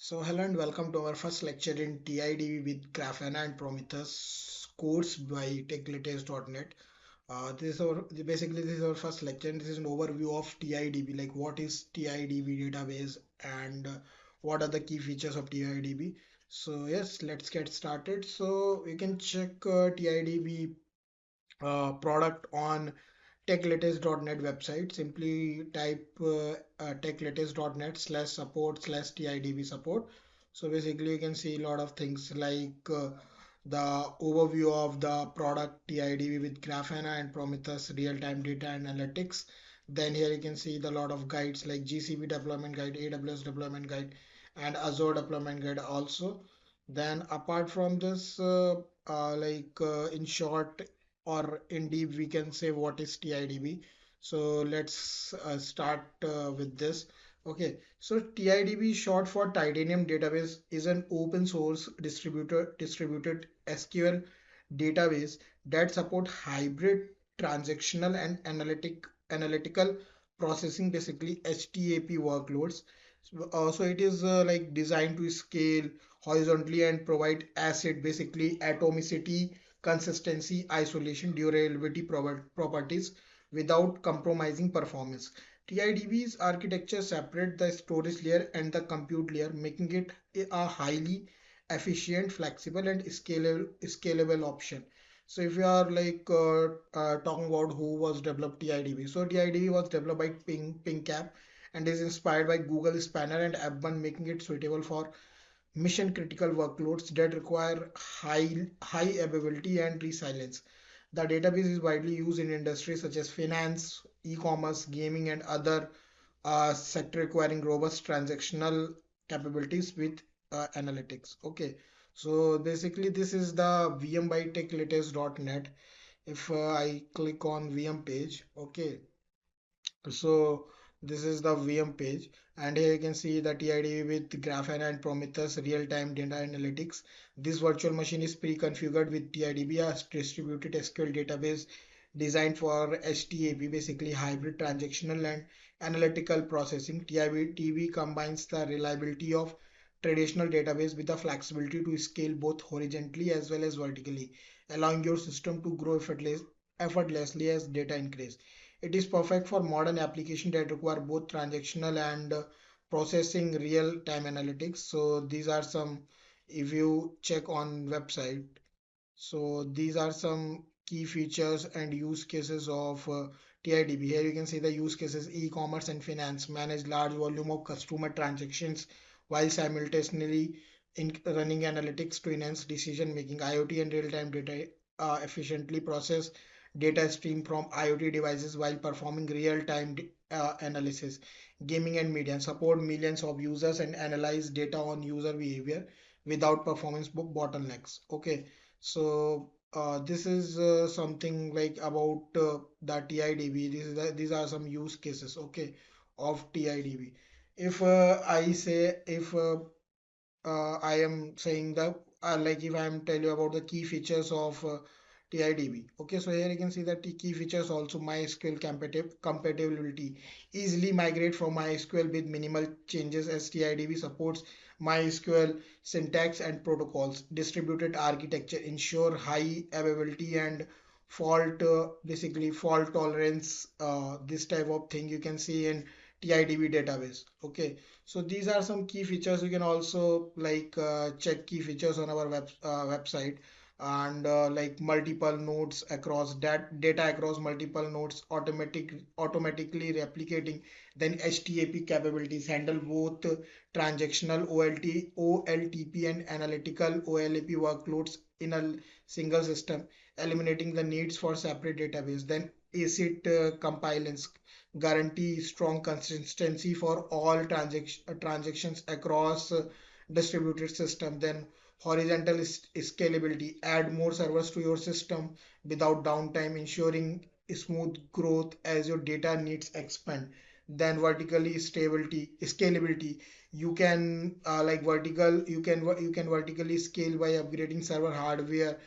So hello and welcome to our first lecture in TiDB with Grafana and Prometheus course by techlatest.net. This is our first lecture and this is an overview of TiDB, like what is TiDB database and what are the key features of TiDB. So yes, let's get started. So you can check TiDB product on techlatest.net website. Simply type techlatest.net/support/TiDB support. So basically you can see a lot of things like the overview of the product TiDB with Grafana and Prometheus real-time data analytics. Then here you can see the lot of guides like GCP deployment guide, AWS deployment guide, and Azure deployment guide also. Then apart from this, in short, or in deep we can say what is TiDB. So let's start with this. Okay, so TiDB, short for Titanium Database, is an open source distributed SQL database that support hybrid transactional and analytical processing, basically HTAP workloads. So it is like designed to scale horizontally and provide ACID, basically atomicity, consistency, isolation, durability properties without compromising performance. TiDB's architecture separates the storage layer and the compute layer, making it a highly efficient, flexible, and scalable option. So if you are talking about who was developed TiDB, so TiDB was developed by PingCap and is inspired by Google Spanner and App1, making it suitable for mission critical workloads that require high availability and resilience. The database is widely used in industries such as finance, e-commerce, gaming, and other sector requiring robust transactional capabilities with analytics. Okay, so basically this is the VM by techlatest.net. If I click on VM page, okay, so this is the VM page, and here you can see the TiDB with Grafana and Prometheus real-time data analytics. This virtual machine is pre-configured with TiDB, a distributed SQL database designed for HTAP, basically hybrid transactional and analytical processing. TiDB combines the reliability of traditional database with the flexibility to scale both horizontally as well as vertically, allowing your system to grow effortlessly as data increase. It is perfect for modern applications that require both transactional and processing real-time analytics. So these are some, if you check on website, so these are some key features and use cases of TiDB. Here you can see the use cases: e-commerce and finance, manage large volume of customer transactions while simultaneously running analytics to enhance decision making. IoT and real-time data efficiently process data stream from IoT devices while performing real-time analysis. Gaming and media support millions of users and analyze data on user behavior without performance bottlenecks. Okay, so this is something like about the TiDB. These are some use cases, okay, of TiDB. If I say if I am saying the like if I am tell you about the key features of TiDB. Okay, so here you can see that the key features also MySQL compatibility. Easily migrate from MySQL with minimal changes as TiDB supports MySQL syntax and protocols. Distributed architecture ensure high availability and basically fault tolerance. This type of thing you can see in TiDB database. Okay, so these are some key features. You can also check key features on our website, and like multiple nodes across that data across multiple nodes, automatically replicating. Then HTAP capabilities handle both transactional OLTP and analytical OLAP workloads in a single system, eliminating the needs for separate database. Then ACID compliance guarantee strong consistency for all transactions across distributed system. Then horizontal scalability, add more servers to your system without downtime, ensuring smooth growth as your data needs expand. Then vertically stability scalability, you can you can vertically scale by upgrading server hardware,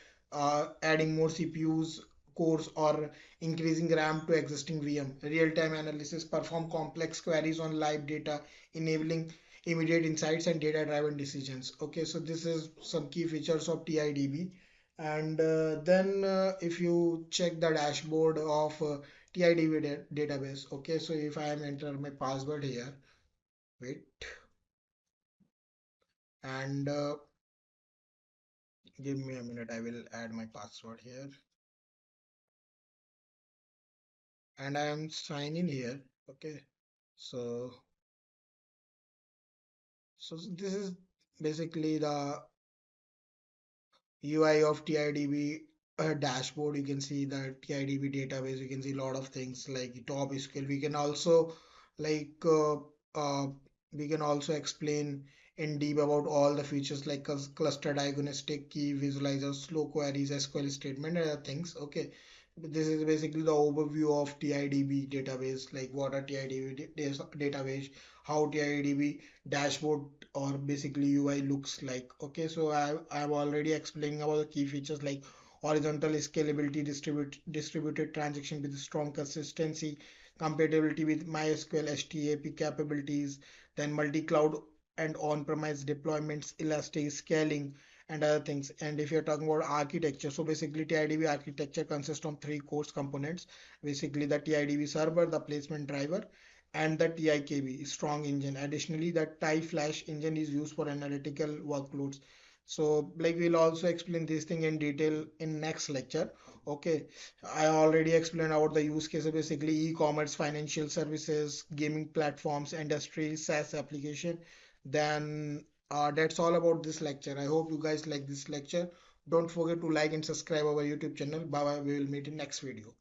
adding more CPUs cores, or increasing RAM to existing VM. Real-time analysis, perform complex queries on live data, enabling immediate insights and data driven decisions. Okay, so this is some key features of TiDB. And then if you check the dashboard of TiDB database, okay, so if I am enter my password here, wait, and give me a minute, I will add my password here, and I am signing here. Okay, so this is basically the UI of TiDB dashboard. You can see the TiDB database. You can see a lot of things like top SQL. We can also like we can also explain in deep about all the features like cluster diagnostic, key visualizer, slow queries, SQL statement, and other things. Okay, this is basically the overview of TiDB database, like what a TiDB database, how TiDB dashboard or basically UI looks like. Okay, so I've already explained about the key features like horizontal scalability, distributed transaction with strong consistency, compatibility with MySQL, HTAP capabilities, then multi-cloud and on-premise deployments, elastic scaling, and other things. And if you're talking about architecture, so basically TiDB architecture consists of three core components, basically the TiDB server, the placement driver, and the TiKV strong engine. Additionally, the TiFlash engine is used for analytical workloads. So like we'll also explain this thing in detail in next lecture. Okay, I already explained about the use cases, basically e-commerce, financial services, gaming platforms, industry, SaaS application. Then that's all about this lecture. I hope you guys like this lecture. Don't forget to like and subscribe our YouTube channel. Bye bye. We will meet in next video.